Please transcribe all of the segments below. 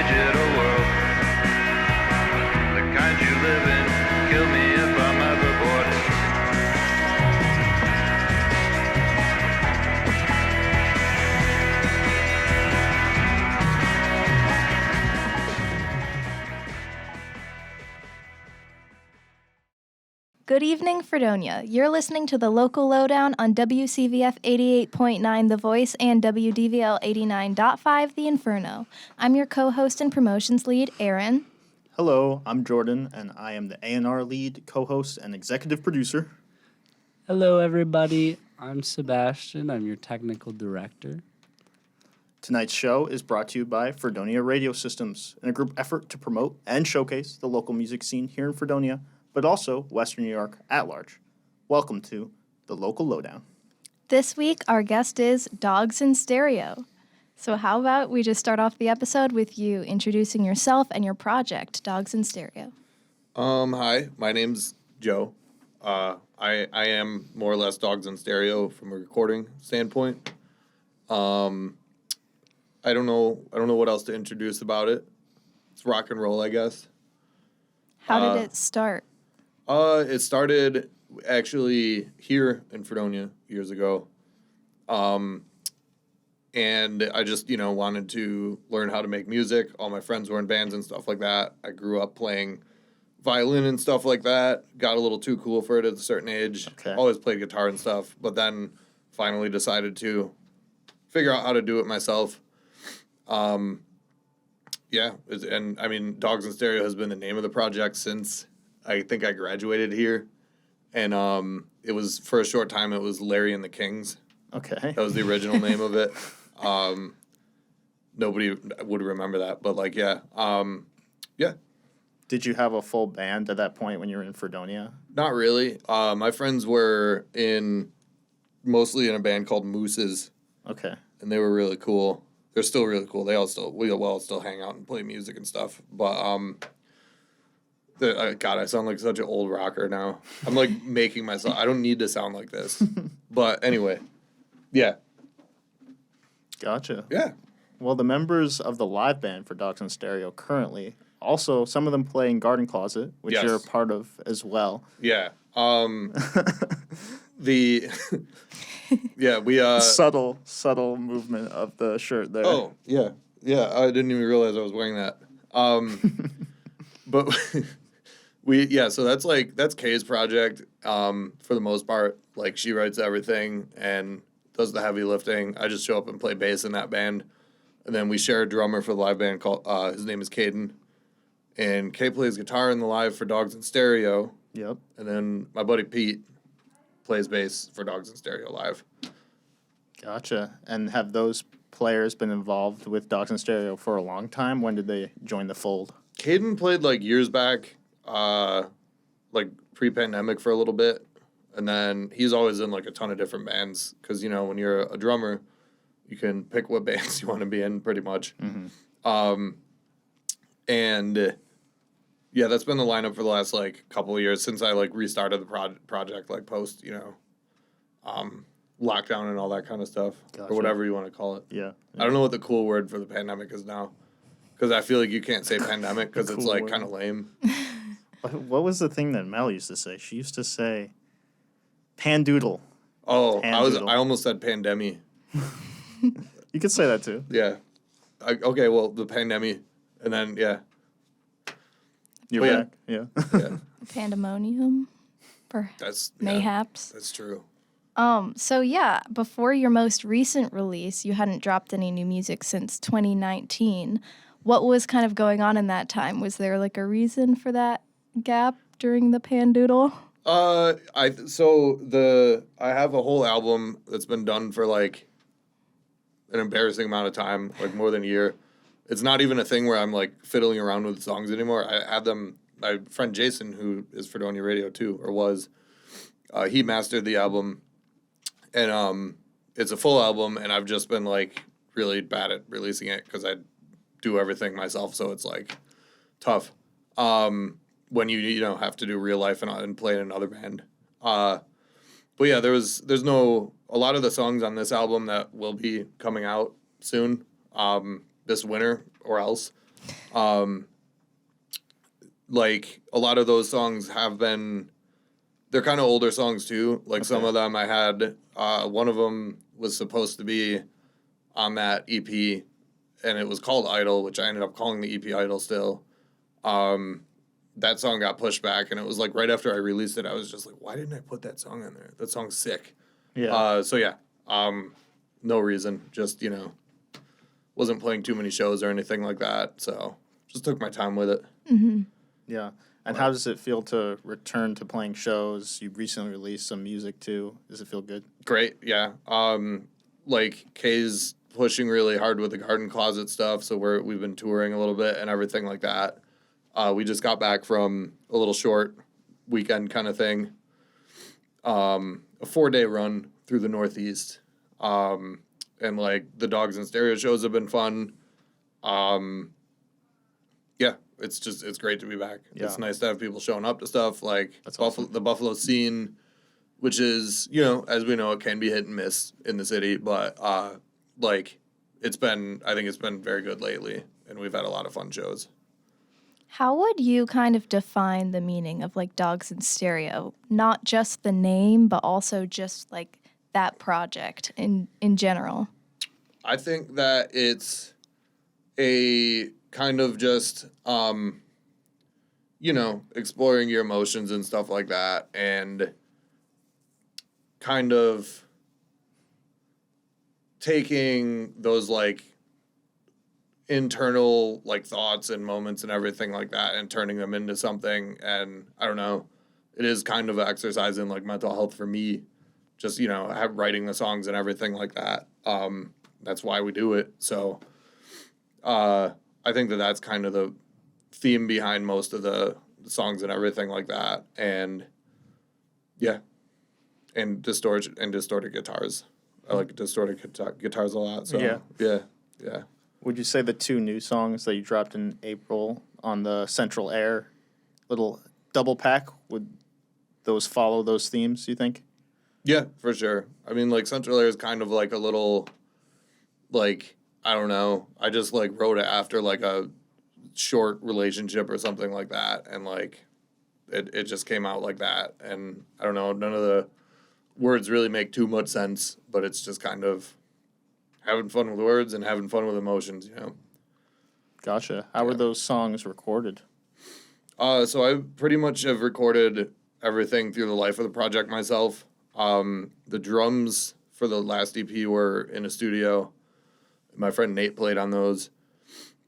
digital world. The kind you live in, kill me if I'm ever bored. Good evening, Fredonia. You're listening to the local lowdown on WCVF 88.9 The Voice and WDVL 89.5 The Inferno. I'm your co-host and promotions lead, Aaron. Hello, I'm Jordan, and I am the A&R lead, co-host, and executive producer. Hello, everybody. I'm Sebastian. I'm your technical director. Tonight's show is brought to you by Fredonia Radio Systems, in a group effort to promote and showcase the local music scene here in Fredonia, but also Western New York at large. Welcome to the Local Lowdown. This week, our guest is Dogs in Stereo. So how about we just start off the episode with you introducing yourself and your project, Dogs in Stereo. Hi, my name's Joe. I am more or less Dogs in Stereo from a recording standpoint. I don't know what else to introduce about it. It's rock and roll, I guess. How did it start? It started actually here in Fredonia years ago. And I just, wanted to learn how to make music. All my friends were in bands and stuff like that. I grew up playing violin and stuff like that. Got a little too cool for it at a certain age. Okay. Always played guitar and stuff, but then finally decided to figure out how to do it myself. Dogs in Stereo has been the name of the project since I think I graduated here. And it was, for a short time, it was Larry and the Kings. Okay. That was the original name of it. Nobody would remember that, but yeah. Did you have a full band at that point when you were in Fredonia? Not really. My friends were mostly in a band called Mooses, Okay. and they were really cool. They're still really cool. We all still hang out and play music and stuff. But God, I sound like such an old rocker now. I'm like making myself. I don't need to sound like this. But anyway, yeah. Gotcha. Yeah. Well, the members of the live band for Dogs in Stereo currently, also some of them play in Garden Closet, which Yes. you're a part of as well. Yeah. We Subtle movement of the shirt there. Oh, yeah. Yeah, I didn't even realize I was wearing that. But so that's Kay's project, for the most part. Like, she writes everything and does the heavy lifting. I just show up and play bass in that band. And then we share a drummer for the live band called, his name is Caden. And Kay plays guitar in the live for Dogs in Stereo. Yep. And then my buddy Pete plays bass for Dogs in Stereo live. Gotcha. And have those players been involved with Dogs in Stereo for a long time? When did they join the fold? Caden played years back, pre-pandemic for a little bit, and then he's always in a ton of different bands because when you're a drummer, you can pick what bands you want to be in pretty much. Mm-hmm. That's been the lineup for the last couple of years since I restarted the project post lockdown and all that kind of stuff. Gotcha. Or whatever you want to call it. Yeah. I don't know what the cool word for the pandemic is now. Because I feel like you can't say pandemic because it's Cool word. kind of lame. What was the thing that Mel used to say? She used to say pandoodle. Oh, Pandoodle. I almost said pandemic. You could say that too. Yeah. Okay, well, the pandemic. And then, yeah. You're Oh, back. Yeah. Yeah. Pandemonium? Mayhaps? That's true. Before your most recent release, you hadn't dropped any new music since 2019. What was kind of going on in that time? Was there a reason for that gap during the pandoodle? I have a whole album that's been done for an embarrassing amount of time, more than a year. It's not even a thing where I'm fiddling around with songs anymore. I have them. My friend Jason, who is Fredonia Radio too, or was, he mastered the album, and it's a full album, and I've just been really bad at releasing it because I do everything myself, so it's tough. When you have to do real life and play in another band. But yeah, there's a lot of the songs on this album that will be coming out soon, this winter or else. Like a lot of those songs have been, they're kind of older songs too. Like some of them I had, one of them was supposed to be on that EP, and it was called Idol, which I ended up calling the EP Idol still. That song got pushed back, and it was like right after I released it, I was just like, why didn't I put that song in there? That song's sick. Yeah. So yeah, no reason. Just, wasn't playing too many shows or anything like that. So just took my time with it. Yeah. And how does it feel to return to playing shows? You recently released some music too. Does it feel good? Great. Yeah. Like Kay's pushing really hard with the Garden Closet stuff. So we've been touring a little bit and everything like that. We just got back from a little short weekend kind of thing. A 4-day run through the Northeast. And like the Dogs and Stereo shows have been fun. Yeah, it's great to be back. Yeah. It's nice to have people showing up to stuff like That's the Buffalo scene, which is, as we know, it can be hit and miss in the city, but like I think it's been very good lately, and we've had a lot of fun shows. How would you kind of define the meaning of like Dogs in Stereo? Not just the name, but also just like that project in general. I think that it's a kind of just, exploring your emotions and stuff like that, and kind of taking those like internal like thoughts and moments and everything like that and turning them into something. And I don't know, it is kind of an exercise in like mental health for me, just writing the songs and everything like that. That's why we do it. So I think that that's kind of the theme behind most of the songs and everything like that. And yeah, and distorted guitars. I like distorted guitars a lot. So yeah. Would you say the 2 new songs that you dropped in April on the Central Air little double pack, would those follow those themes, you think? Yeah, for sure. I mean, like, Central Air is kind of like a little, like, I don't know. I just, like, wrote it after, like, a short relationship or something like that. And, like, it just came out like that. And I don't know, none of the words really make too much sense, but it's just kind of having fun with words and having fun with emotions, Gotcha. How were those songs recorded? So I pretty much have recorded everything through the life of the project myself. The drums for the last EP were in a studio. My friend Nate played on those.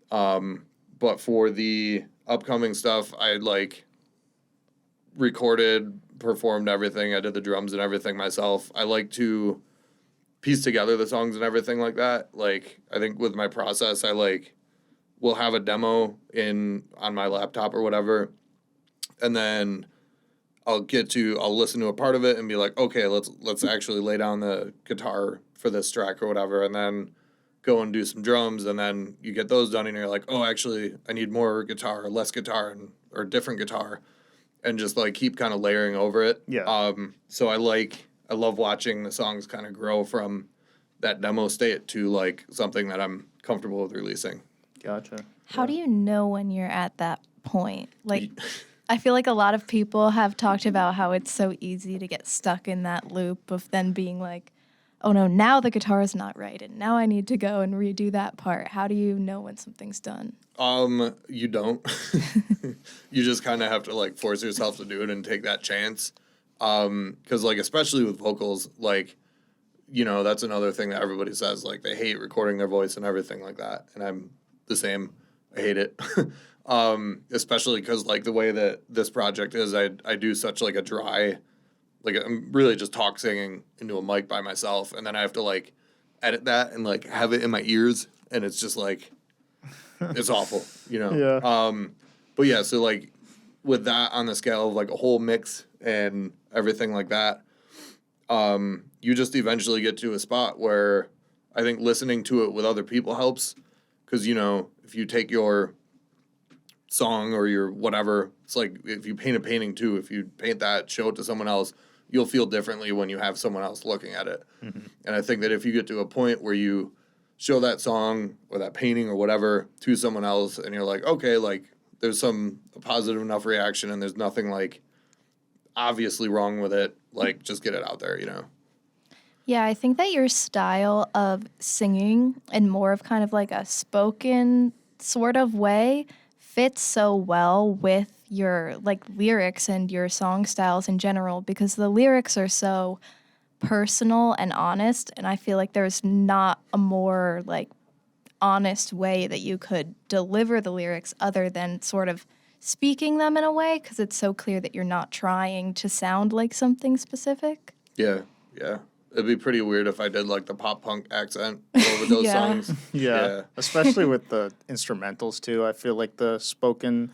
But for the upcoming stuff, I recorded, performed everything. I did the drums and everything myself. I like to piece together the songs and everything like that. Like, I think with my process, I will have a demo on my laptop or whatever, and then I'll listen to a part of it and be like, okay, let's actually lay down the guitar for this track or whatever, and then go and do some drums, and then you get those done, and you're like, oh, actually, I need more guitar or less guitar or different guitar, and just keep kind of layering over it. Yeah. So I love watching the songs kind of grow from that demo state to something that I'm comfortable with releasing. Gotcha. How do you know when you're at that point? I feel like a lot of people have talked about how it's so easy to get stuck in that loop of then being like, oh no, now the guitar is not right, and now I need to go and redo that part. How do you know when something's done? You don't. You just kind of have to force yourself to do it and take that chance. 'Cause especially with vocals, that's another thing that everybody says, they hate recording their voice and everything like that. And I'm the same. I hate it. Especially because the way that this project is, I do such a dry, I'm really just talk singing into a mic by myself, and then I have to edit that and have it in my ears, and it's just it's awful, Yeah. But yeah, so with that on the scale of a whole mix and everything like that, you just eventually get to a spot where I think listening to it with other people helps, because if you take your song or your whatever, it's if you paint a painting too, if you paint that, show it to someone else, you'll feel differently when you have someone else looking at it. Mm-hmm. And I think that if you get to a point where you show that song or that painting or whatever to someone else, and you're like, okay, like there's a positive enough reaction, and there's nothing like obviously wrong with it. Like, just get it out there, you know? Yeah, I think that your style of singing in more of kind of like a spoken sort of way fits so well with your like lyrics and your song styles in general because the lyrics are so personal and honest, and I feel like there's not a more like honest way that you could deliver the lyrics other than sort of speaking them in a way because it's so clear that you're not trying to sound like something specific. Yeah, yeah. It'd be pretty weird if I did like the pop punk accent over those Yeah. songs. Yeah. Especially with the instrumentals too. I feel like the spoken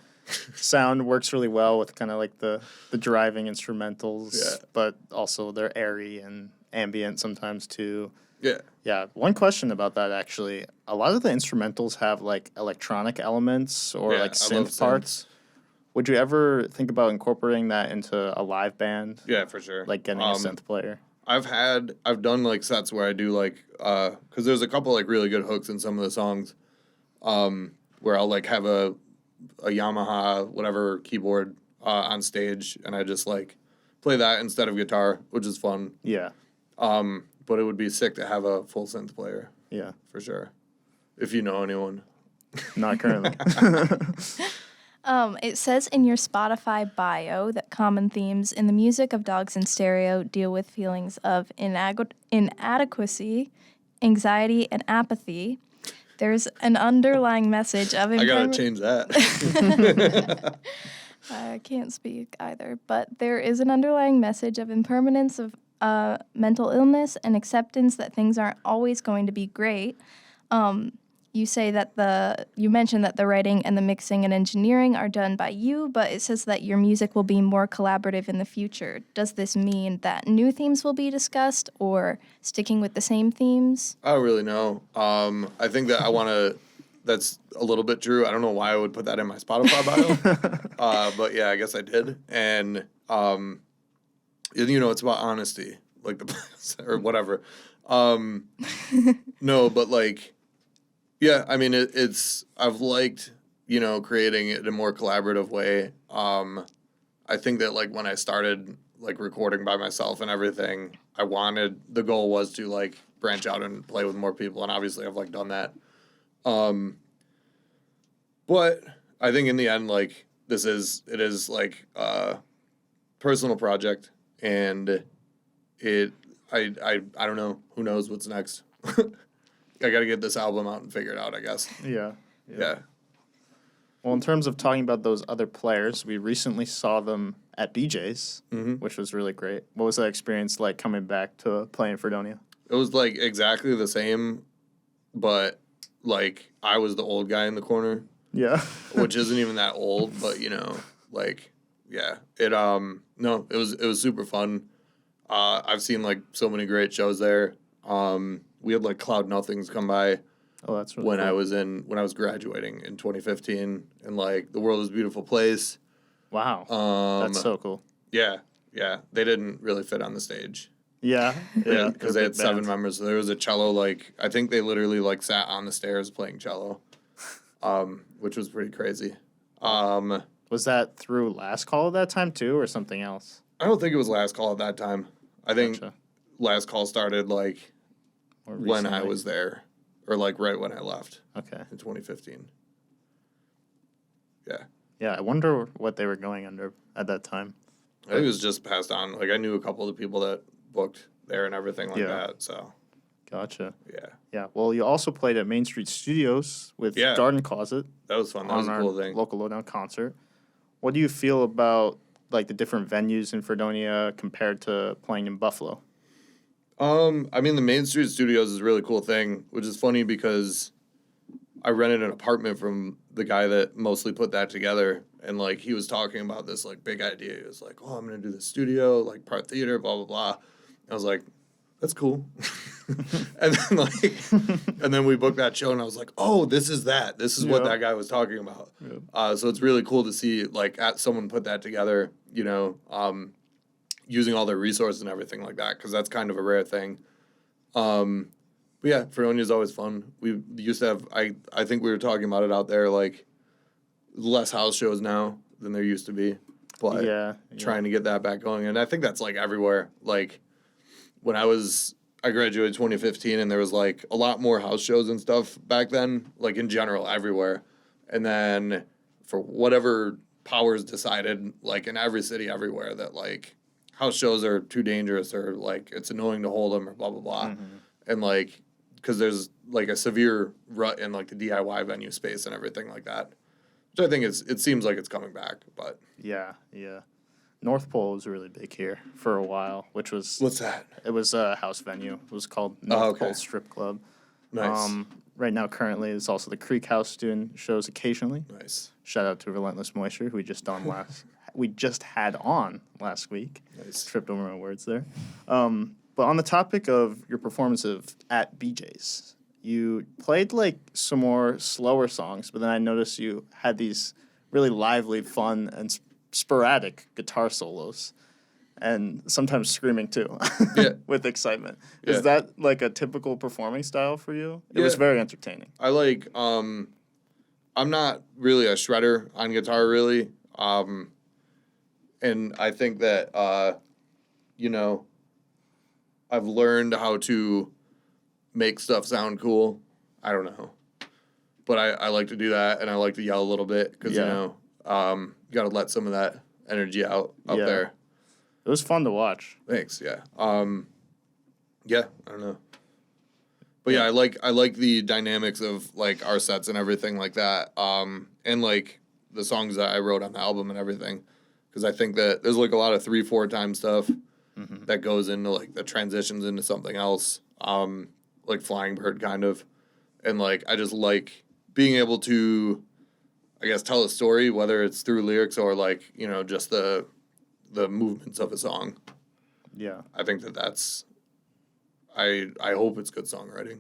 sound works really well with kind of like the driving instrumentals, Yeah. but also they're airy and ambient sometimes too. Yeah. Yeah, one question about that actually. A lot of the instrumentals have like electronic elements or Yeah, like I love synth parts. Would you ever think about incorporating that into a live band? Yeah, for sure. Like getting a synth player? I've done like sets where I do like because there's a couple like really good hooks in some of the songs, where I'll like have a Yamaha whatever keyboard on stage and I just like play that instead of guitar, which is fun. Yeah. But it would be sick to have a full synth player Yeah. for sure, if you know anyone. Not currently. It says in your Spotify bio that common themes in the music of Dogs in Stereo deal with feelings of inadequacy, anxiety, and apathy. There's an underlying message of I gotta impermanence. change that. I can't speak either, but there is an underlying message of impermanence of mental illness and acceptance that things aren't always going to be great. You say that you mentioned that the writing and the mixing and engineering are done by you, but it says that your music will be more collaborative in the future. Does this mean that new themes will be discussed or sticking with the same themes? I don't really know. I think that I want to. That's a little bit true. I don't know why I would put that in my Spotify bio, but yeah, I guess I did. And it's about honesty, like the or whatever. No, but like, yeah, I mean, it's I've liked creating it in a more collaborative way. I think that like when I started like recording by myself and everything, the goal was to like branch out and play with more people, and obviously I've like done that. But I think in the end, like it is like a personal project, and I don't know, who knows what's next. I got to get this album out and figure it out, I guess. Yeah. Yeah. Well, in terms of talking about those other players, we recently saw them at BJ's, which was really great. What was that experience like coming back to playing Fredonia? It was like exactly the same, but like I was the old guy in the corner, Yeah. which isn't even that old, but like yeah, it was super fun. I've seen like so many great shows there. We had like Cloud Nothings come by Oh, that's really when cool. when I was graduating in 2015, and like The World Is a Beautiful Place. Wow. That's so cool. Yeah, they didn't really fit on the stage. Yeah. Yeah. Because they had 7 members. So there was a cello, like, I think they literally, like, sat on the stairs playing cello, which was pretty crazy. Was that through Last Call at that time, too, or something else? I don't think it was Last Call at that time. I think Gotcha. Last Call started, like, Or when I recently? was there, or, like, right when I left Okay. in 2015. Yeah. Yeah, I wonder what they were going under at that time. I think it was just passed on. Like, I knew a couple of the people that booked there and everything like Yeah. that, so, Gotcha. yeah. Yeah. Well, you also played at Main Street Studios with Yeah. Garden Closet That was fun. That on was a our cool thing. local Lowdown concert. What do you feel about like the different venues in Fredonia compared to playing in Buffalo? I mean, the Main Street Studios is a really cool thing, which is funny because I rented an apartment from the guy that mostly put that together, and like he was talking about this like big idea. He was like, "Oh, I'm gonna do this studio, like part theater, blah blah blah." I was like, "That's cool," and then we booked that show, and I was like, "Oh, this is that. This is what Yeah. that guy was talking about." So it's really cool to see like someone put that together. Using all their resources and everything like that, because that's kind of a rare thing. But yeah, Fredonia is always fun. We used to have, I think we were talking about it out there, like, less house shows now than there used to be. But Yeah. trying to get that back going. And I think that's, like, everywhere. Like, when I graduated 2015, and there was, like, a lot more house shows and stuff back then, like, in general, everywhere. And then for whatever powers decided, like, in every city everywhere, that, like, house shows are too dangerous, or, like, it's annoying to hold them, or blah, blah, blah. And, like, because there's, like, a severe rut in, like, the DIY venue space and everything like that. Which I think it seems like it's coming back, but... Yeah. North Pole was really big here for a while, which was... What's that? It was a house venue. It was called North Pole Strip Club. Nice. Right now, currently, it's also the Creek House doing shows occasionally. Nice. Shout out to Relentless Moisture, who we just had on last week. Nice. Tripped over my words there. But on the topic of your performance at BJ's, you played like some more slower songs, but then I noticed you had these really lively, fun, and sporadic guitar solos, and sometimes screaming too, Yeah. with excitement. Yeah. Is that like a typical performing style for you? It was Yeah. very entertaining. I like, I'm not really a shredder on guitar, really. And I think that, I've learned how to make stuff sound cool. I don't know. But I like to do that, and I like to yell a little bit, because, Yeah. you got to let some of that energy out Yeah. there. It was fun to watch. Thanks, yeah. Yeah, I don't know. But yeah, I like the dynamics of, like, our sets and everything like that. And, like, the songs that I wrote on the album and everything. Because I think that there's, like, a lot of 3/4 time stuff that goes into, like, the transitions into something else. Like Flying Bird, kind of. And, like, I just like being able to, I guess, tell a story, whether it's through lyrics or, like, just the movements of a song. Yeah. I think that's... I hope it's good songwriting.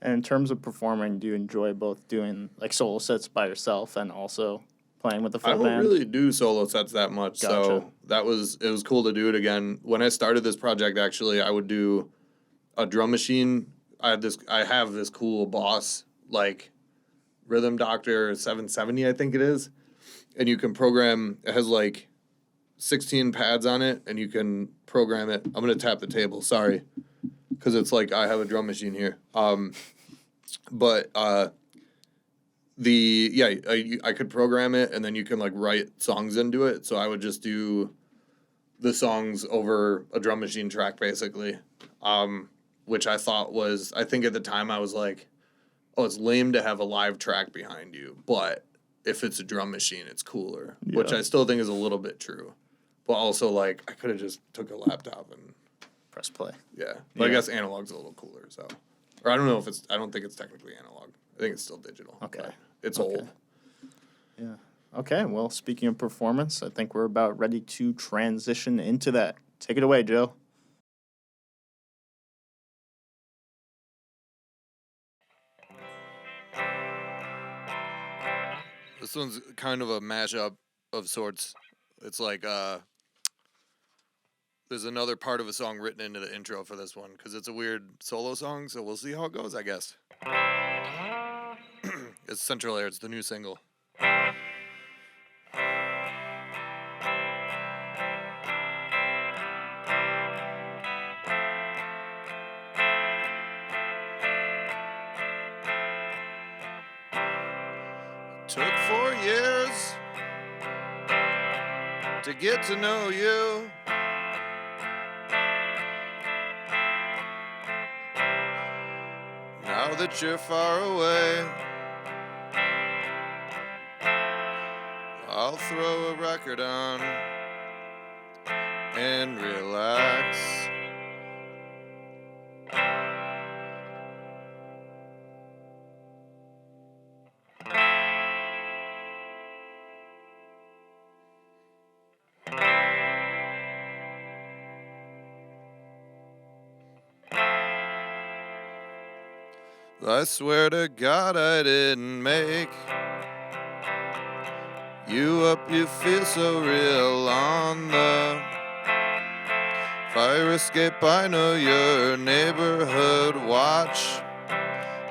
And in terms of performing, do you enjoy both doing like solo sets by yourself and also playing with the I full don't band? really do solo sets that much, Gotcha. so it was cool to do it again. When I started this project, actually, I would do a drum machine. I have this cool Boss, like, Rhythm Doctor 770, I think it is, and you can program. It has like 16 pads on it, and you can program it. I'm gonna tap the table. Sorry, because it's like I have a drum machine here. But I could program it, and then you can, like, write songs into it. So I would just do the songs over a drum machine track, basically. Which I think at the time I was like, oh, it's lame to have a live track behind you, but if it's a drum machine, it's cooler. Yeah. Which I still think is a little bit true. But also, like, I could have just took a laptop and, Press play. yeah. But I Yeah. guess analog's a little cooler, so. Or I don't know I don't think it's technically analog. I think it's still digital. Okay. But it's Okay. old. Yeah. Okay. Well, speaking of performance, I think we're about ready to transition into that. Take it away, Joe. This one's kind of a mashup of sorts. It's like, there's another part of a song written into the intro for this one, because it's a weird solo song, so we'll see how it goes, I guess. It's Central Air. It's the new single. Took 4 years to get to know you. Now that you're far away, I'll throw a record on and relax. I swear to God I didn't make you up, you feel so real on the Fire escape, I know your neighborhood watch.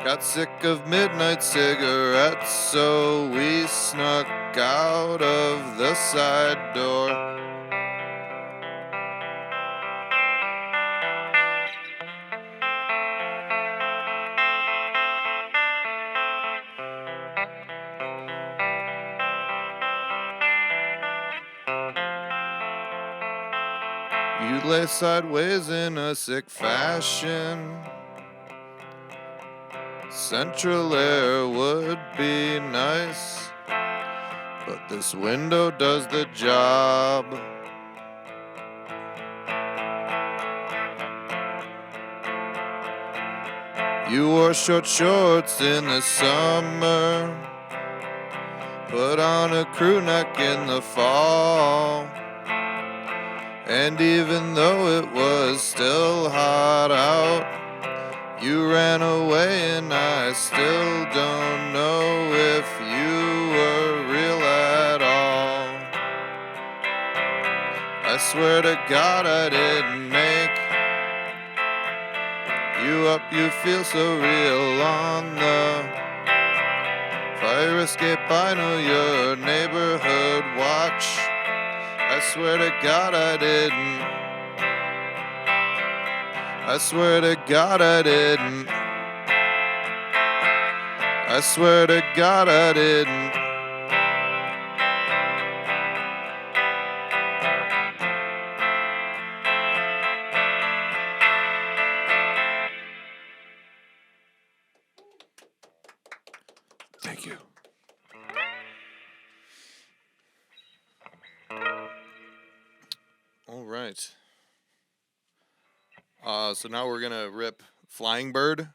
Got sick of midnight cigarettes, so we snuck out of the side door. You lay sideways in a sick fashion. Central air would be nice, but this window does the job. You wore short shorts in the summer, put on a crew neck in the fall. And even though it was still hot out, you ran away, and I still don't know if you were real at all. I swear to God I didn't make you up, you feel so real on the fire escape. I know your neighborhood watch. I swear to God I didn't. I swear to God I didn't. I swear to God I didn't. Thank you. All right. So now we're gonna rip Flying Bird.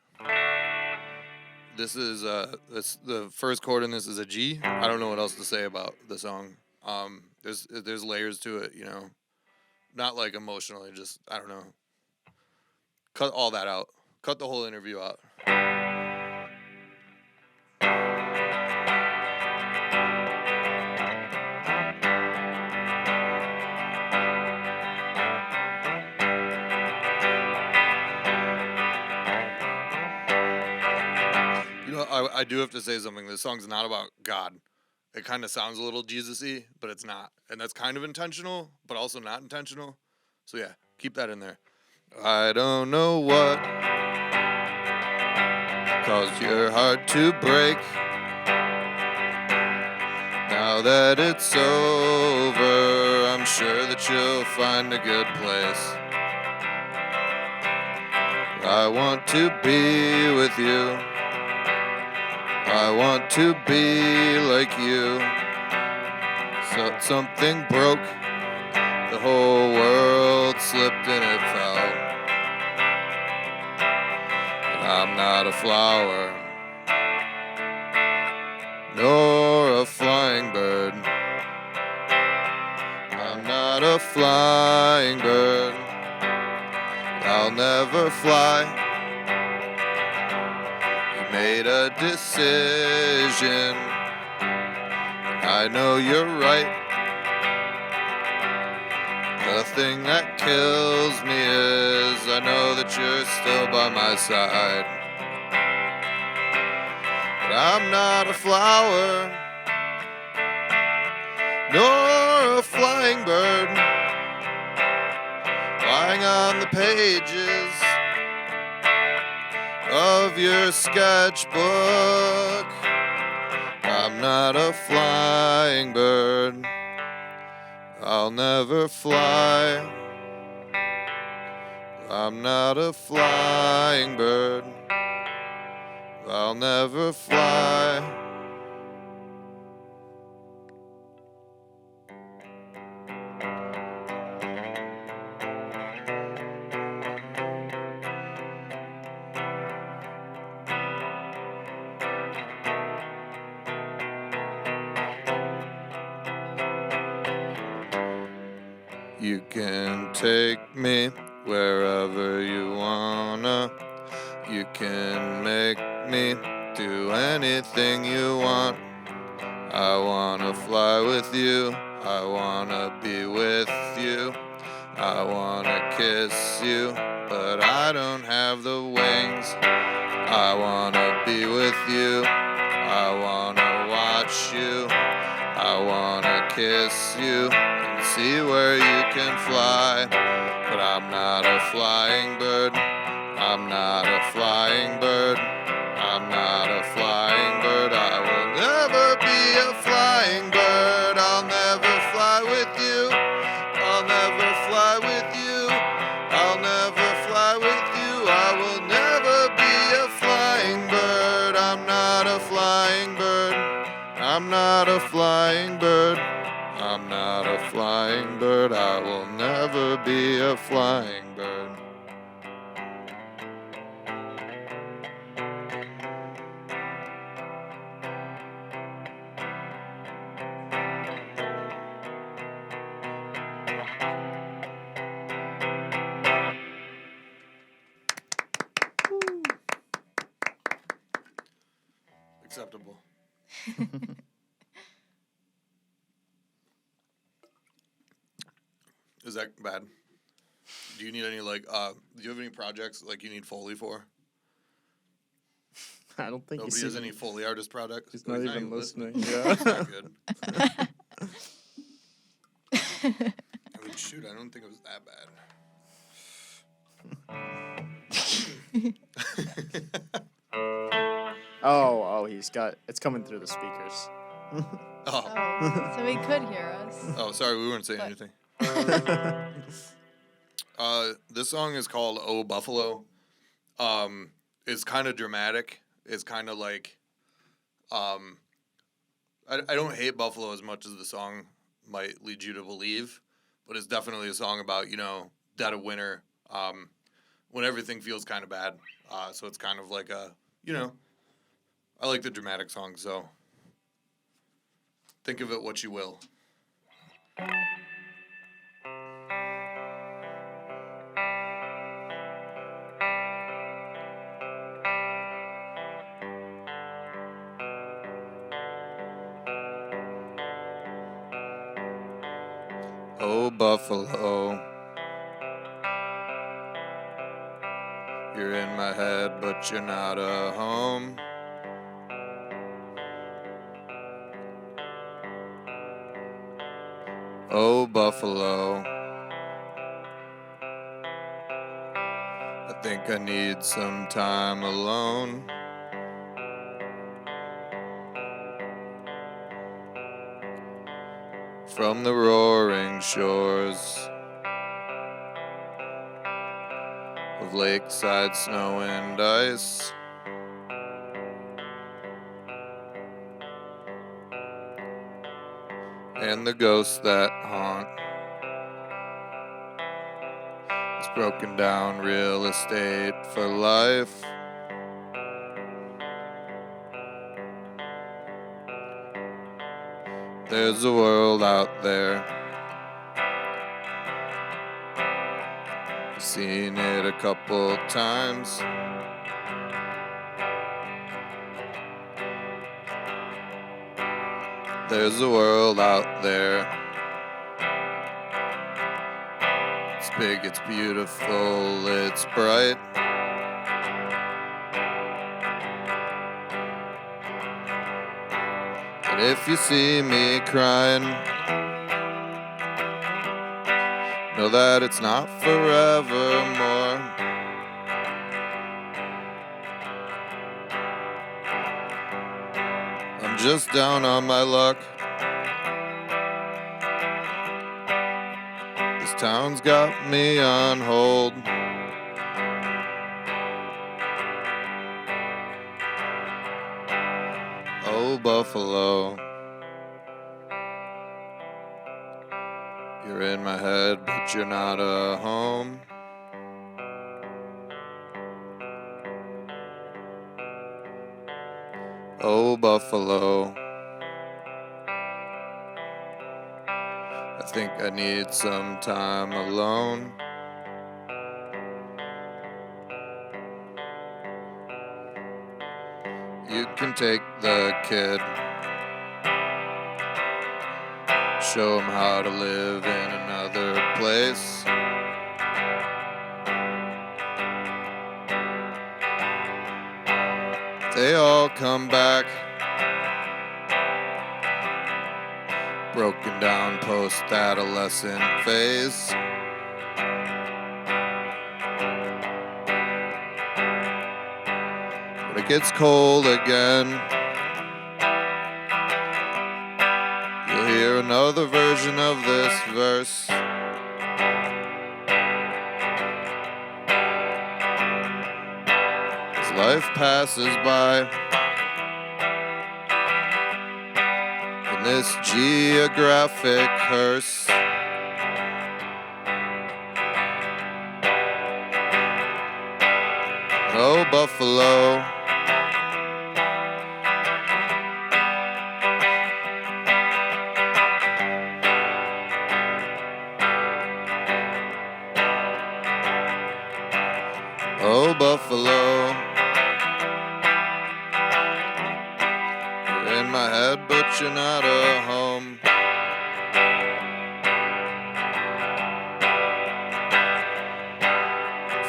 This is the first chord in this is a G. I don't know what else to say about the song. There's layers to it, you know. Not like emotionally, just I don't know. Cut all that out. Cut the whole interview out. I do have to say something. This song's not about God. It kind of sounds a little Jesus-y, but it's not. And that's kind of intentional, but also not intentional. So yeah, keep that in there. I don't know what caused your heart to break. Now that it's over, I'm sure that you'll find a good place. I want to be with you. I want to be like you. So something broke, the whole world slipped and it fell. And I'm not a flower, nor a flying bird. I'm not a flying bird. I'll never fly. Made a decision. I know you're right. The thing that kills me is I know that you're still by my side. But I'm not a flower, nor a flying bird, flying on the pages of your sketchbook. I'm not a flying bird. I'll never fly. I'm not a flying bird. I'll never fly. You can take me wherever you wanna. You can make me do anything you want. I wanna fly with you. I wanna be with you. I wanna kiss you, but I don't have the wings. I wanna be with you. I wanna watch you. I wanna kiss you and see where you can fly. But I'm not a flying bird. I'm not a flying bird. I'm not a flying bird. I will never be a flying bird. I'll never fly with you. I'll never fly with you. I'll never fly with you. I will never be a flying bird. I'm not a flying bird. I'm not a flying bird. I'm not a flying bird. I will never be a flying bird. Acceptable. Is that bad? Do you need any do you have any projects like you need Foley for? I don't think Nobody has any Foley artist projects? He's not even listening. That's Yeah. not good. I mean, shoot, I don't think it was that bad. Oh, it's coming through the speakers. Oh, Oh, so he could hear us. oh, sorry, we weren't saying anything. This song is called "Oh Buffalo." It's kind of dramatic. It's kind of like, I don't hate Buffalo as much as the song might lead you to believe, but it's definitely a song about, dead of winter, when everything feels kind of bad. So it's kind of like I like the dramatic song, so think of it what you will. Oh, Buffalo, you're in my head, but you're not a home. Oh, Buffalo, I think I need some time alone. From the roaring shores of lakeside snow and ice, and the ghosts that haunt this broken down real estate for life. There's a world out there. I've seen it a couple times. There's a world out there. It's big, it's beautiful, it's bright. But if you see me crying, know that it's not forevermore. I'm just down on my luck. This town's got me on hold. Oh, Buffalo, you're in my head, but you're not a home. Oh, Buffalo, I think I need some time alone. You can take the kid. show them how to live in another place. They all come back, broken down post-adolescent phase. When it gets cold again, you'll hear another version of this verse. As life passes by in this geographic hearse, oh, Buffalo, oh, Buffalo, you're in my head, but you're not a home.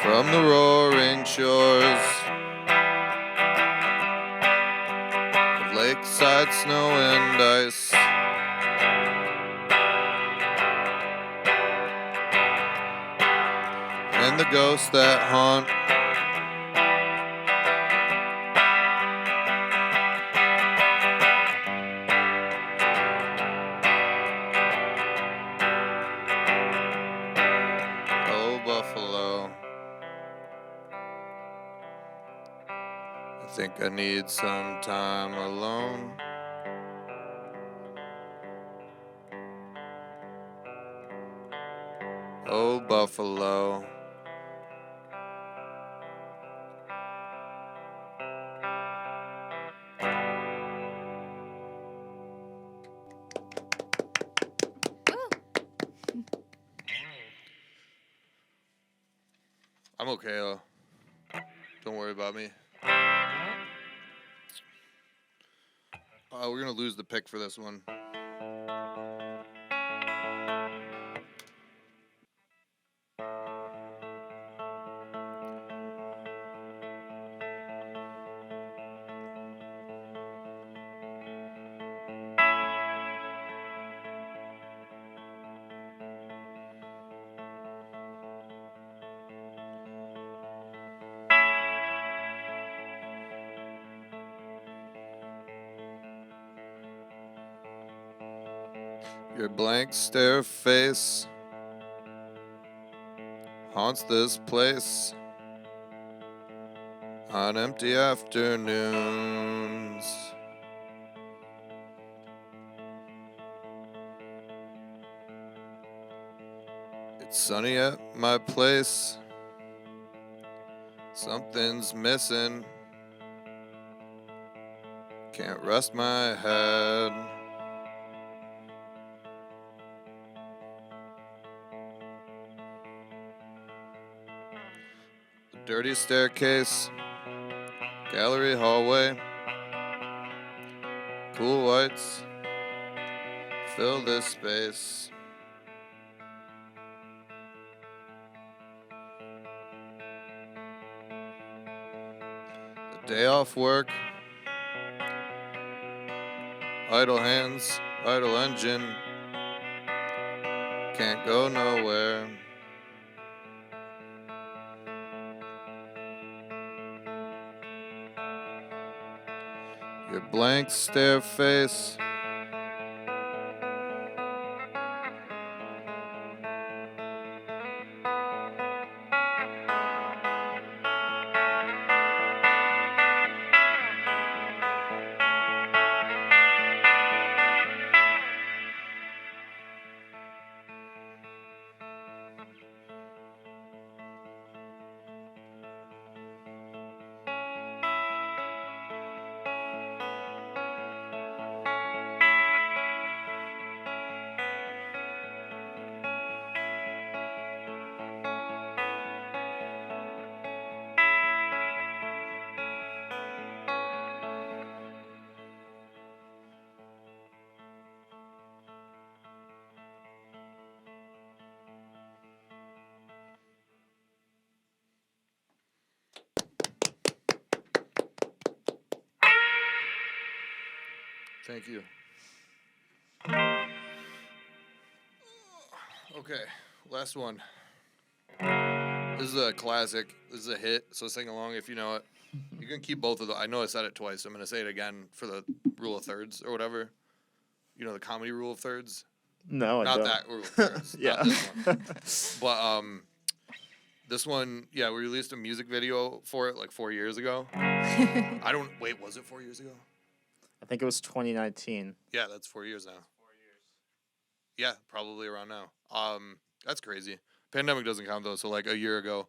From the roaring shores of lakeside snow and ice, and the ghosts that haunt oh, Buffalo. I think I need some time alone. Oh, Buffalo. I'm okay, though. Don't worry about me. We're gonna lose the pick for this one. Your blank stare face haunts this place on empty afternoons. It's sunny at my place. Something's missing. Can't rest my head. Dirty staircase, gallery hallway, cool whites fill this space. The day off work, idle hands, idle engine, can't go nowhere. Your blank stare face. Thank you. Okay, last one. This is a classic. This is a hit, so sing along if you know it. You can keep both of them. I know I said it twice. I'm going to say it again for the rule of thirds or whatever. You know the comedy rule of thirds? No, I Not don't. that rule of thirds. Yeah. Not this one. But this one, yeah, we released a music video for it like 4 years ago. Wait, was it 4 years ago? I think it was 2019. Yeah, that's 4 years now. Yeah, probably around now. That's crazy. Pandemic doesn't count though, so like a year ago,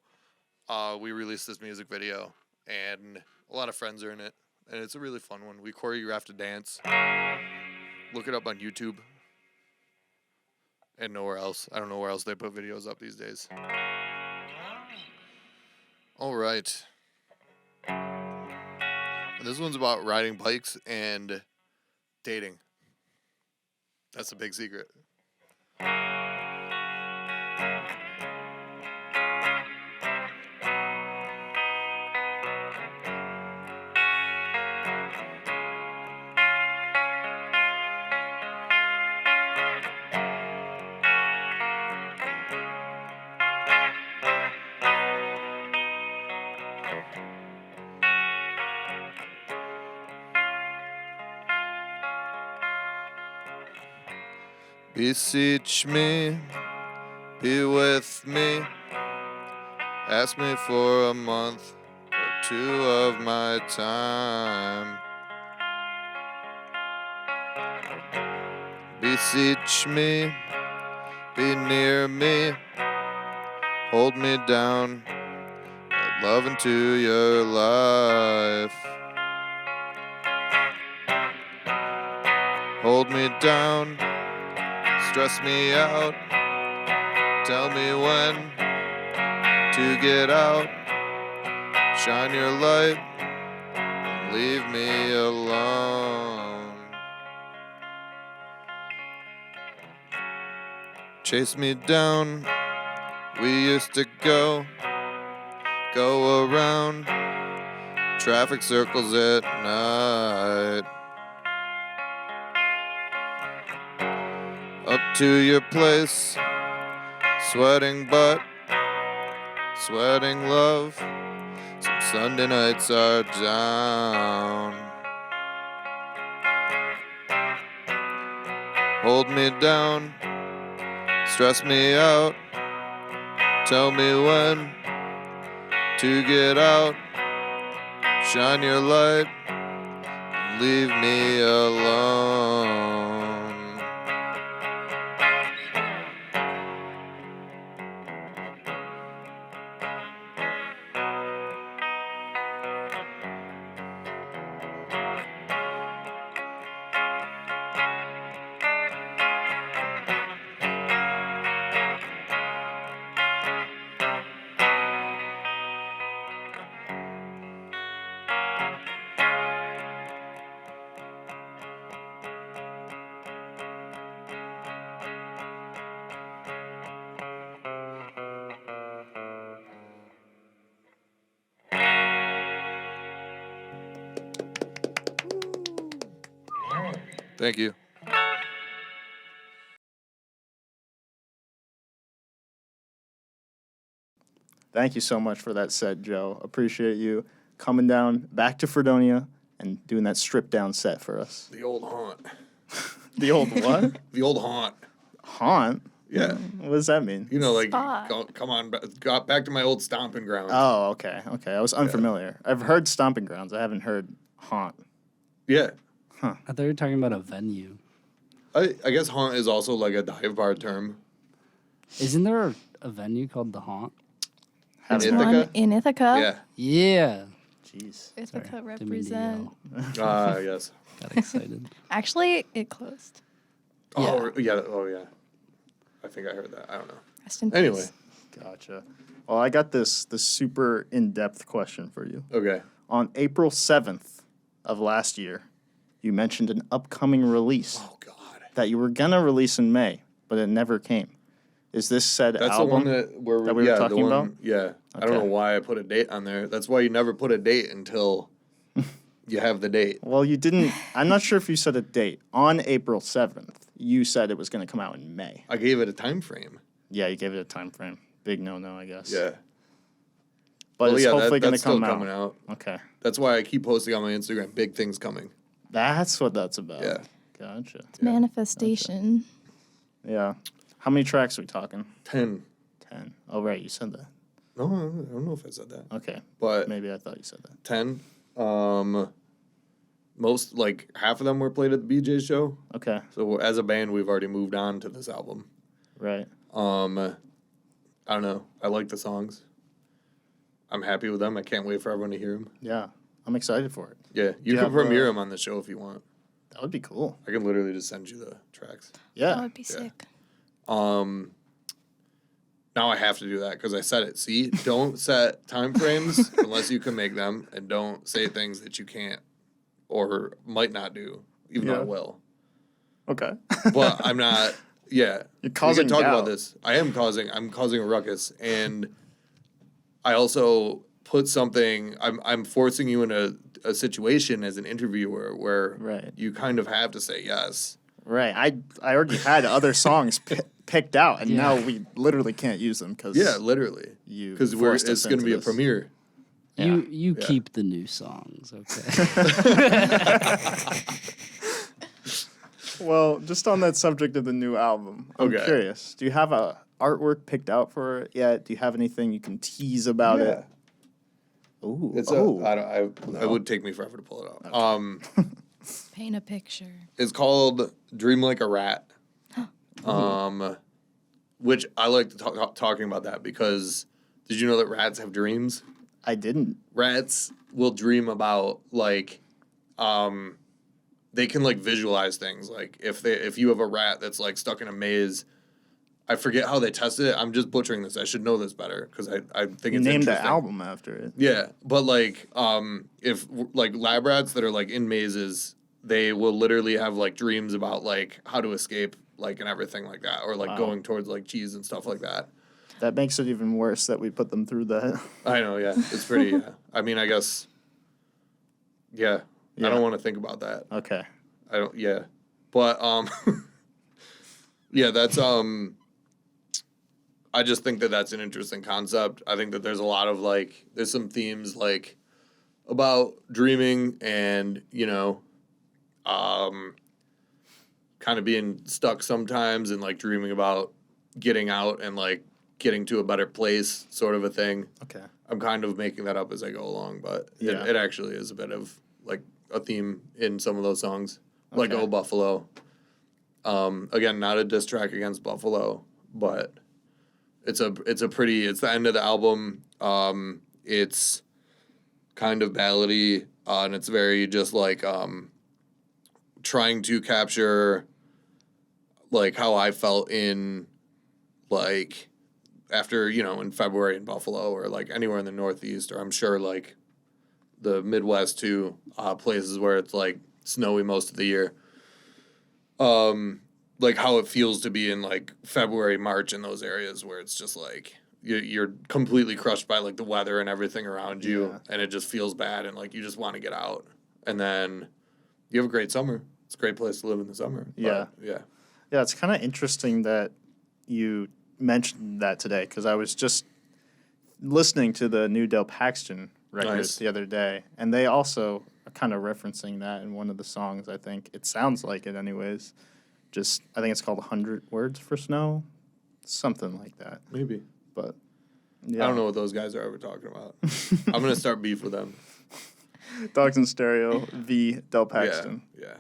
we released this music video, and a lot of friends are in it, and it's a really fun one. We choreographed a dance. Look it up on YouTube. And nowhere else. I don't know where else they put videos up these days. All right. This one's about riding bikes and dating. That's a big secret. Beseech me, be with me, ask me for a month or two of my time. Beseech me, be near me, hold me down, add love into your life. Hold me down, stress me out, tell me when to get out, shine your light, leave me alone. Chase me down, we used to go around traffic circles at night. Up to your place, sweating butt, sweating love. Some Sunday nights are down. Hold me down, stress me out, tell me when to get out, shine your light, leave me alone. Thank you. Thank you so much for that set, Joe. Appreciate you coming down back to Fredonia and doing that stripped down set for us. The old haunt. The old what? The old haunt. Haunt? Yeah. What does that mean? You know, like, Spot. come on, got back to my old stomping grounds. Oh, okay. Okay. I was unfamiliar. I've heard stomping grounds. I haven't heard haunt. Yeah. I thought you were talking about a venue. I guess haunt is also like a dive bar term. Isn't there a venue called the Haunt? Haven't In heard. Ithaca? One in Ithaca. Yeah. Yeah. Jeez. Ithaca Sorry, didn't mean to represent. yell. Yes. Got excited. Actually, it closed. Oh, yeah. Oh, yeah. I think I heard that. I don't know. Rest in Anyway. peace. Gotcha. Well, I got this super in-depth question for you. Okay. On April 7th of last year, you mentioned an upcoming release Oh, God. that you were gonna release in May, but it never came. Is this said That's album? the one that we that we were talking about? Yeah. I don't Okay. know why I put a date on there. That's why you never put a date until you have the date. Well, you didn't. I'm not sure if you said a date. On April 7th, you said it was going to come out in May. I gave it a time frame. Yeah, you gave it a time frame. Big no, I guess. Yeah. But Well, it's yeah, hopefully going to that's still come coming out. Okay. That's why I keep posting on my Instagram, big things coming. That's what that's about. Yeah. Gotcha. Manifestation. Yeah. How many tracks are we talking? 10. 10. Oh, right. You said that. No, I don't know if I said that. Okay. But Maybe I thought you said that. 10. Most, like, half of them were played at the BJ show. Okay. So as a band, we've already moved on to this album. Right. I don't know. I like the songs. I'm happy with them. I can't wait for everyone to hear them. Yeah. I'm excited for it. Yeah, you you can have, premiere them on the show if you want. That would be cool. I can literally just send you the tracks. Yeah. That would be sick. Now I have to do that because I said it. See, don't set time frames unless you can make them, and don't say things that you can't or might not do, even though I Yeah. will. Okay. But I'm not. Yeah, You're causing we can talk doubt. about this. I'm causing a ruckus, and I also put something. I'm forcing you in a situation as an interviewer where Right. you kind of have to say yes. Right. I already had other songs picked out, and Yeah. now we literally can't use them because Yeah, literally. you Because forced us it's going to into be a this. premiere. Yeah. You Yeah. keep the new songs, okay? Well, just on that subject of the new album, I'm Okay. curious. Do you have a artwork picked out for it yet? Do you have anything you can tease about it? Ooh. It's oh. it would take me forever to pull it up. Paint a picture. It's called Dream Like a Rat. Which I like to talking about that because did you know that rats have dreams? I didn't. Rats will dream about like they can like visualize things. Like if you have a rat that's like stuck in a maze, I forget how they tested it. I'm just butchering this. I should know this better because I think You it's named the interesting. album after it. Yeah, but like if like lab rats that are like in mazes, they will literally have like dreams about like how to escape like and everything like that, or like Wow. going towards like cheese and stuff like that. That makes it even worse that we put them through that. I know, yeah, it's pretty. Yeah. I mean, I guess. Yeah, Yeah. I don't want to think about that. Okay. I don't. Yeah, but yeah, that's I just think that that's an interesting concept. I think that there's a lot of like there's some themes like about dreaming and kind of being stuck sometimes and like dreaming about getting out and like getting to a better place, sort of a thing. Okay. I'm kind of making that up as I go along, but Yeah. it actually is a bit of like a theme in some of those songs, like Okay. "Oh Buffalo." Again, not a diss track against Buffalo, but it's the end of the album. It's kind of ballady, and it's very just like trying to capture like how I felt in like after in February in Buffalo or like anywhere in the Northeast, or I'm sure like the Midwest too, places where it's like snowy most of the year. Like how it feels to be in like February, March in those areas where it's just like you're completely crushed by like the weather and everything around you, Yeah. and it just feels bad, and like you just want to get out. And then you have a great summer. It's a great place to live in the summer. But, Yeah. yeah. Yeah, it's kind of interesting that you mentioned that today because I was just listening to the new Del Paxton record Nice. the other day, and they also are kind of referencing that in one of the songs. I think it sounds like it, anyways. I think it's called 100 Words for Snow, something like that. Maybe. But yeah. I don't know what those guys are ever talking about. I'm gonna start beef with them. Dogs in Stereo, v. Del Paxton. Yeah.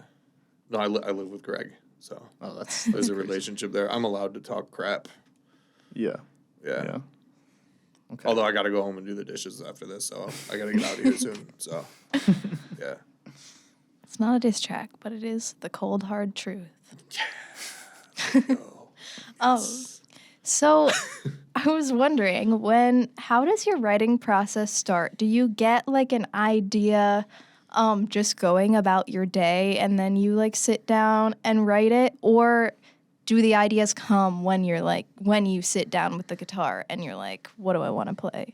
No, I live with Greg, so Oh, that's there's a relationship there. I'm allowed to talk crap. yeah. Yeah. Yeah. Okay. Although I got to go home and do the dishes after this, so I got to get out of here soon. So, yeah. It's not a diss track, but it is the cold, hard truth. Oh, so I was wondering how does your writing process start? Do you get like an idea just going about your day and then you like sit down and write it, or do the ideas come when you sit down with the guitar and you're like, what do I want to play?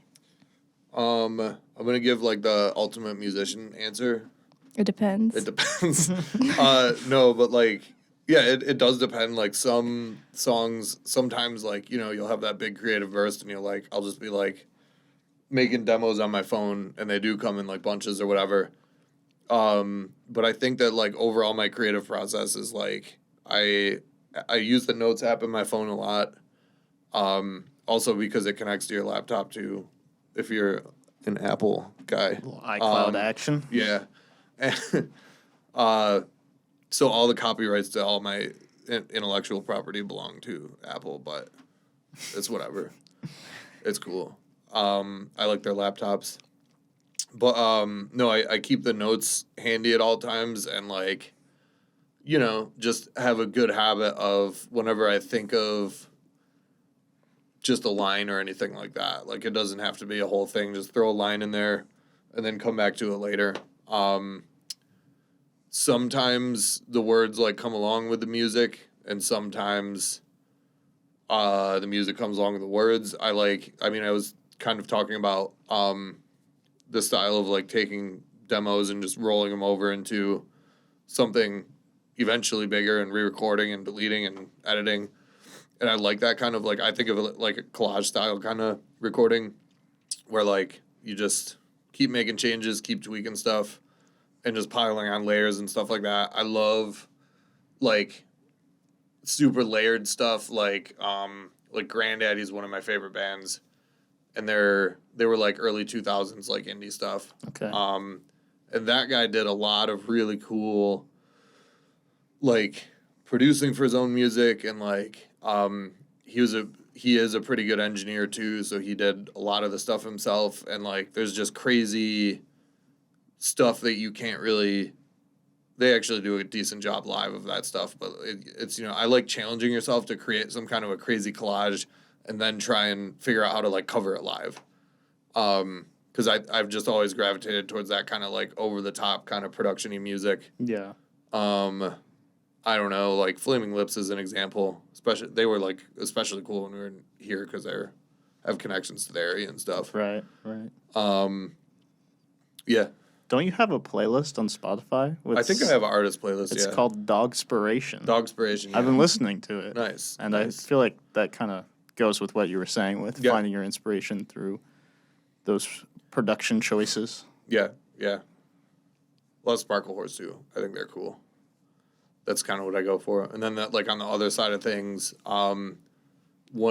I'm gonna give like the ultimate musician answer. It depends. It depends. No, but like, yeah, it does depend. Like some songs, sometimes like, you'll have that big creative burst and I'll just be like making demos on my phone and they do come in like bunches or whatever. But I think that like overall my creative process is like, I use the Notes app in my phone a lot. Also because it connects to your laptop too, if you're an Apple guy. Little iCloud action. Yeah. So all the copyrights to all my intellectual property belong to Apple, but it's whatever. It's cool. I like their laptops. But no, I keep the notes handy at all times and like, just have a good habit of whenever I think of just a line or anything like that. Like it doesn't have to be a whole thing. Just throw a line in there and then come back to it later. Sometimes the words like come along with the music and sometimes the music comes along with the words. I was kind of talking about the style of like taking demos and just rolling them over into something eventually bigger and re-recording and deleting and editing. And I like that kind of like, I think of it like a collage style kind of recording where like you just keep making changes, keep tweaking stuff and just piling on layers and stuff like that. I love like super layered stuff like Grandaddy's one of my favorite bands. And they were like early 2000s like indie stuff. Okay. And that guy did a lot of really cool like producing for his own music and like he is a pretty good engineer too, so he did a lot of the stuff himself and like there's just crazy stuff that you can't really they actually do a decent job live of that stuff, but it's I like challenging yourself to create some kind of a crazy collage and then try and figure out how to like cover it live. Because I've just always gravitated towards that kind of like over the top kind of production-y music. Yeah. I don't know, like Flaming Lips is an example. They were like especially cool when we were here because they have connections to the area and stuff. Right. Right. Yeah. Don't you have a playlist on Spotify? I think I have an artist playlist. It's called Dogspiration. Dogspiration. Yeah. I've been listening to it. Nice. And nice. I feel like that kind of goes with what you were saying with Yeah. finding your inspiration through those production choices. Yeah. Yeah. Love Sparkle Horse too. I think they're cool. That's kind of what I go for. And then that, like on the other side of things, one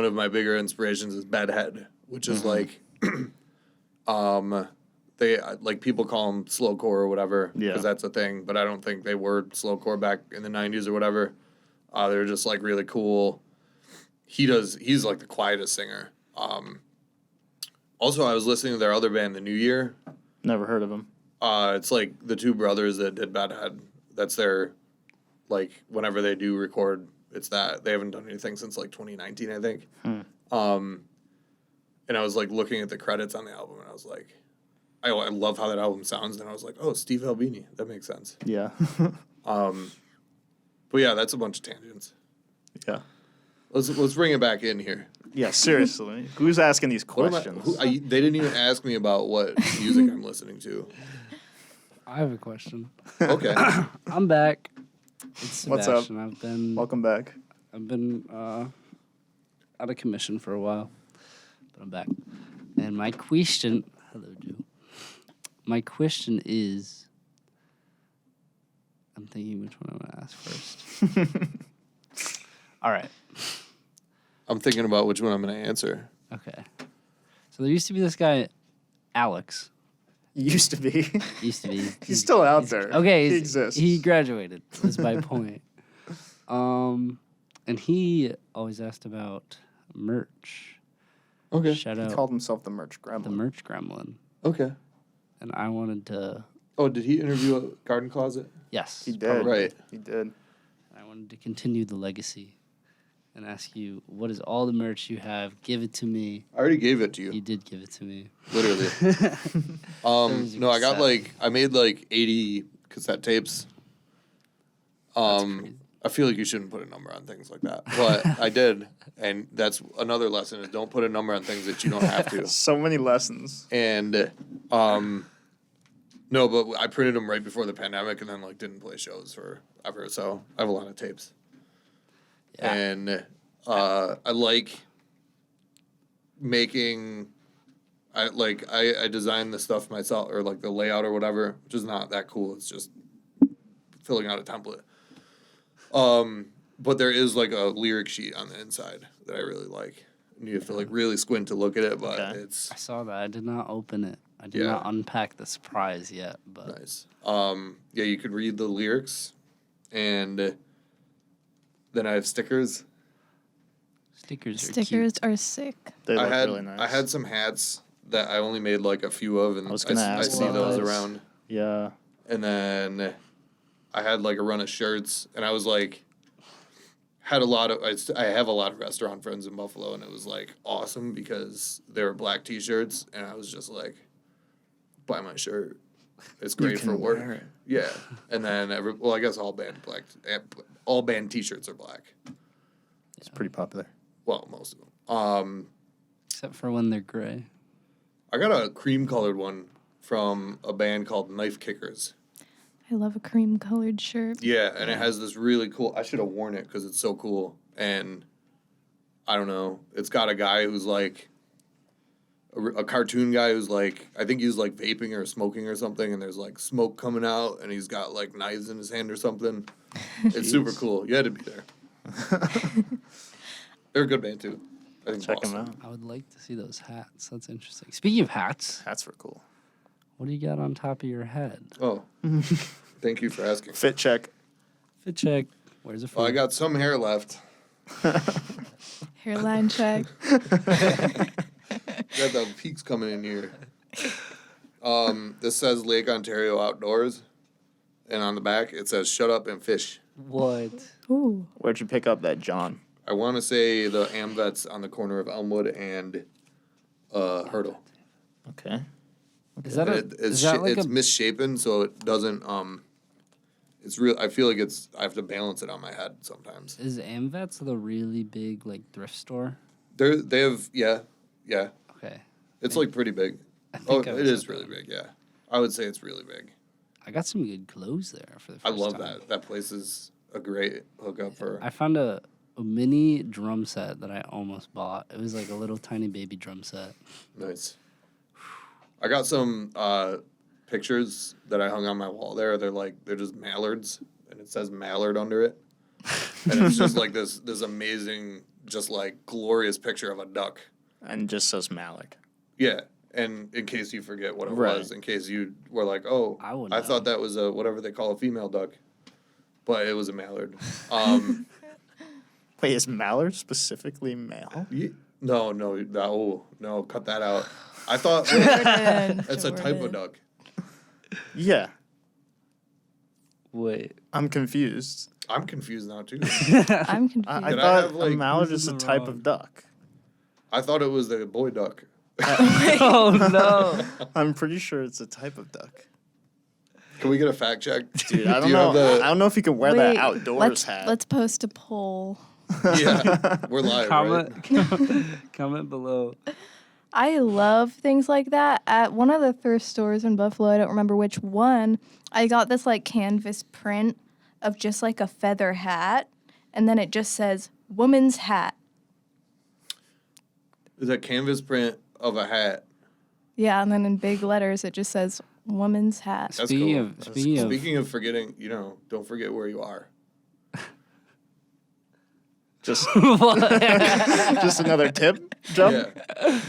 of my bigger inspirations is Bedhead, which is like, they like people call them slowcore or whatever because Yeah. that's a thing. But I don't think they were slowcore back in the 90s or whatever. They're just like really cool. He's like the quietest singer. Also, I was listening to their other band, The New Year. Never heard of them. It's like the two brothers that did Bedhead. That's their, like, whenever they do record, it's that. They haven't done anything since, like, 2019, I think. And I was, like, looking at the credits on the album, and I was like, I love how that album sounds. And I was like, oh, Steve Albini. That makes sense. Yeah. But, yeah, that's a bunch of tangents. Yeah. Let's bring it back in here. Yeah, seriously. Who's asking these What am questions? they didn't even ask me about what music I'm listening to. I have a question. Okay. I'm back. It's What's up? Sebastian. Welcome back. I've been out of commission for a while, but I'm back. And my question, hello, Joe. My question is, I'm thinking which one I'm gonna ask first. All right. I'm thinking about which one I'm going to answer. Okay. So there used to be this guy, Alex. Used to be. Used to be. He's still out there. Okay. He he's- exists. He graduated. That's my point. And he always asked about merch. Okay. Shout He out called himself the Merch the Gremlin. merch gremlin. Okay. And I wanted to, Oh, did he interview a Garden Closet? yes. He did. Right. He did. I wanted to continue the legacy and ask you, what is all the merch you have? Give it to me. I already gave it to You you. did give it to me. Literally. was your No, I got cassette. I made like 80 cassette tapes. crazy. I feel like you shouldn't put a number on things like that, but I did, and that's another lesson: is don't put a number on things that you don't have to. So many lessons. And No, but I printed them right before the pandemic, and then like didn't play shows forever. So I have a lot of tapes. Yeah. And I like making. I design the stuff myself, or like the layout or whatever, which is not that cool. It's just filling out a template. But there is like a lyric sheet on the inside that I really like. And you have to like really squint to look at it, but Okay. it's I saw that. I did not open it. I did Yeah. not unpack the surprise yet, but nice. Yeah, you could read the lyrics, and then I have stickers. stickers are Stickers are sick. They look I had really nice. I had some hats that I only made like a few of, and I was gonna I ask see about those those. around. Yeah. And then I had like a run of shirts, and I was like, had a lot of I have a lot of restaurant friends in Buffalo, and it was like awesome because they were black T-shirts, and I was just like, buy my shirt. It's You great for can work. wear it. Yeah, and then I guess all band T-shirts are black. It's pretty popular. Well, most of them. except for when they're gray. I got a cream colored one from a band called Knife Kickers. I love a cream colored shirt. Yeah, and it has this really cool. I should have worn it because it's so cool. And I don't know. It's got a guy who's like a cartoon guy who's like, I think he was like vaping or smoking or something, and there's like smoke coming out, and he's got like knives in his hand or something. It's super cool. You had to be there. They're a good band too. I think Check them Boston. out. I would like to see those hats. That's interesting. Speaking of hats, Hats were cool. what do you got on top of your head? Oh, thank you for asking. Fit check. Fit check. Where's it from? Oh, I got some hair left. Hairline check. Got the peaks coming in here. This says Lake Ontario Outdoors, and on the back it says "Shut up and fish." What? Ooh. Where'd you pick up that John? I want to say the Amvets on the corner of Elmwood and Hurdle. Okay. Is that a? It's Is that like it's a? misshapen, so it doesn't. It's real. I feel like it's. I have to balance it on my head sometimes. Is Amvets the really big like thrift store? They have yeah. Okay. It's like pretty big. I Oh, think I it was is at really that. big. Yeah, I would say it's really big. I got some good clothes there for the I first love time. that. That place is a great hookup for. I found a mini drum set that I almost bought. It was like a little tiny baby drum set. Nice. I got some pictures that I hung on my wall there. They're just mallards, and it says mallard under it, and it's just like this amazing, just like glorious picture of a duck. And just says Malik. Yeah, and in case you forget what it Right. was, in case you were like, oh, I wouldn't I know. thought that was a whatever they call a female duck, but it was a mallard. Wait, is Mallard specifically male? No, cut that out. I thought Jordan. it's a type of duck. Yeah. Wait. I'm confused. I'm confused now too. I'm confused. I Did I thought have, like, a mallard who's is a in the type wrong? of duck. I thought it was the boy duck. Oh no. I'm pretty sure it's a type of duck. Can we get a fact check? Dude, I Do don't you know. have the- I don't know if you can wear that Wait, outdoors hat. Let's post a poll. Yeah, we're live, right? Comment below. I love things like that. At one of the thrift stores in Buffalo, I don't remember which one, I got this like canvas print of just like a feather hat, and then it just says woman's hat. Is a canvas print of a hat. Yeah, and then in big letters it just says woman's hat. That's Speaking cool. of speaking of Speaking of forgetting, don't forget where you are. just What? just another tip, Joe?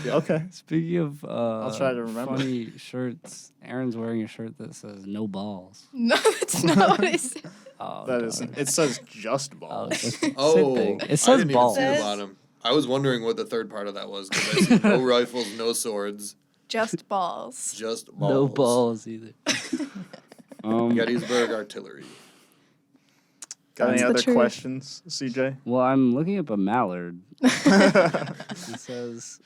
Yeah. Okay. Speaking of try to remember. funny shirts, Aaron's wearing a shirt that says no balls. No, that's not what it says. Oh, That no. isn't. It says just Oh, balls. it's the same Oh, thing. It I says didn't balls. even see the Says- bottom. I was wondering what the third part of that was because I see no rifles, no swords, Just balls. just balls. No balls either. Gettysburg Artillery. Got any That's the other truth. questions, CJ? Well, I'm looking up a mallard. It says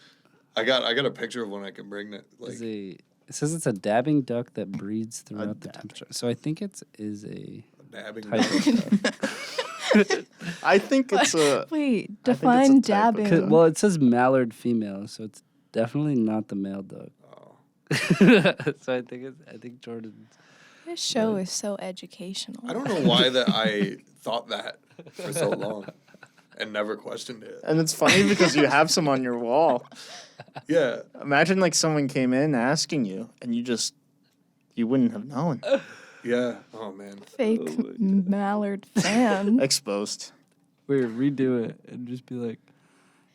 I got a picture of one I can bring that like it says it's a dabbing duck that breeds throughout the dabbing. temperature. So I think it is a dabbing. type of duck. I think it's a. Wait, it's a define type of dabbing. duck. Well, it says mallard female, so it's definitely not the male duck. Oh. So I think Jordan. This show is so educational. I don't know why that I thought that for so long and never questioned it. And it's funny because you have some on your wall. Yeah. Imagine like someone came in asking you and you wouldn't have known. Yeah. Oh, man. Fake Mallard fan. Exposed. We're redo it and just be like,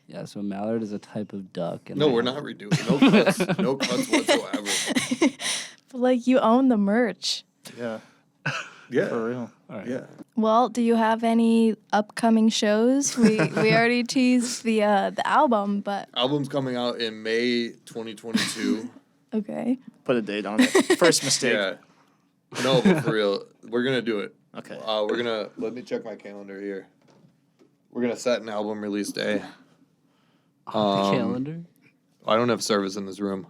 yeah. So mallard is a type of duck. And No, they we're have- not redoing. No cuts. No cuts whatsoever. But like you own the merch. Yeah, Yeah. for real. All right. Yeah. Well, do you have any upcoming shows? We already teased the album, but Album's coming out in May 2022. okay. Put a date on it. First mistake. Yeah. No, but for real, we're gonna do it. Okay. Let me check my calendar here. We're gonna set an album release day. The calendar. I don't have service in this room.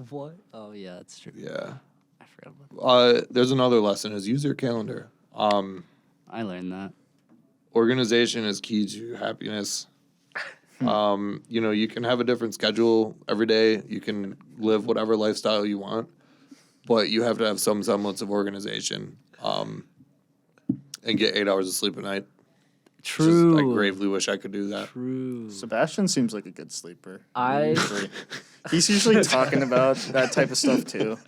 What? Oh yeah, that's true. Yeah. I forgot about that. There's another lesson: is use your calendar. I learned that. Organization is key to happiness. You can have a different schedule every day. You can live whatever lifestyle you want, but you have to have some semblance of organization. And get 8 hours of sleep a night. True. I gravely wish I could do that. True. Sebastian seems like a good sleeper. I- He's usually talking about that type of stuff too.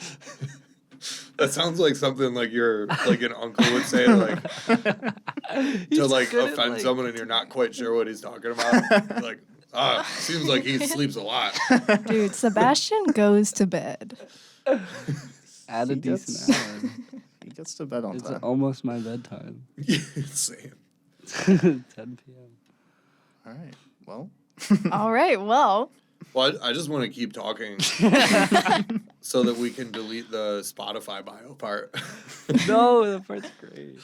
That sounds like something like an uncle would say, like to like good at, offend like- someone, and you're not quite sure what he's talking about. Like, seems like he sleeps a lot. Dude, Sebastian goes to bed. At a He gets- decent hour. He gets to bed on It's time. almost my bedtime. Same. 10 p.m. All right. Well, All right, well, Well, I just want to keep talking so that we can delete the Spotify bio part. No, the part's great.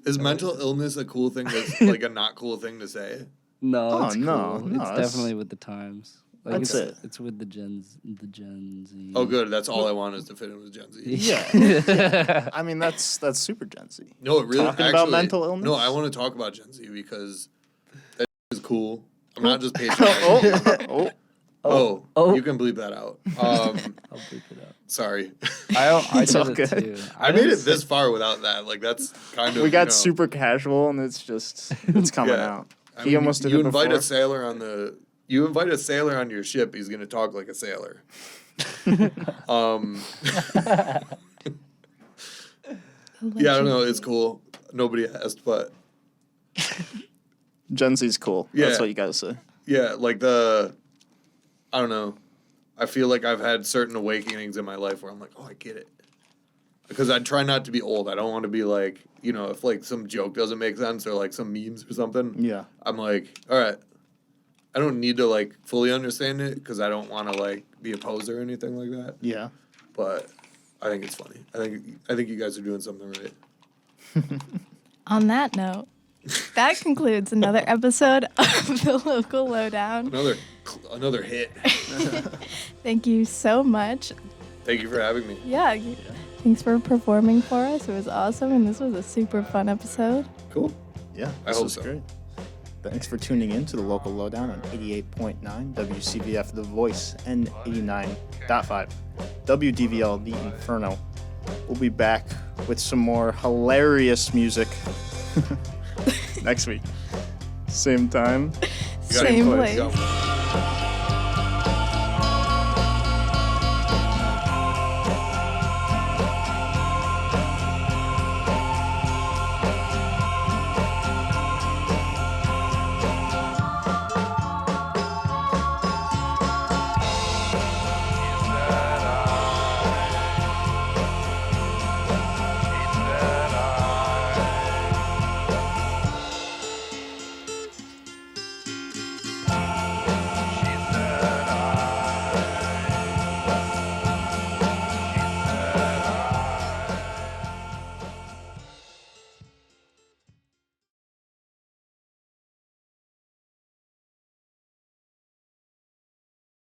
Is mental illness a cool thing? That's like a not cool thing to say? No, Oh, it's no, cool. no, It's that's- definitely with the times. Like That's it's, it. It's with the Gen Z. Oh, good. That's all I want is to fit in with Gen Z. yeah. I mean, that's super Gen Z. No, it really. Talking about mental illness? No, I want to talk about Gen Z because that is cool. I'm not just patient. Oh, You can bleep that out. I'll bleep it out. Sorry. I It's did all it good. too. I made it this far without that. Like that's kind of. we got you know, super casual, and it's coming Yeah. out. I He mean, almost did you it invite before. a sailor on the. You invite a sailor on your ship. He's gonna talk like a sailor. Yeah, I don't know. It's cool. Nobody asked, but Gen Z's cool. That's Yeah. what you gotta say. yeah, like I don't know. I feel like I've had certain awakenings in my life where I'm like, oh, I get it. Because I try not to be old. I don't want to be like, if like some joke doesn't make sense or like some memes or something. Yeah. I'm like, all right. I don't need to like fully understand it because I don't want to like be a poser or anything like that. Yeah. But I think it's funny. I think you guys are doing something right. on that note, that concludes another episode of the Local Lowdown. Another hit. Thank you so much. Thank you for having me. Yeah, thanks for performing for us. It was awesome, and this was a super fun episode. Cool. Yeah. I This hope was so. great. Thanks for tuning in to the Local Lowdown on 88.9 WCVF The Voice and 89.5 WDVL The Inferno. We'll be back with some more hilarious music next week. Same time. You got Same any- place. you got-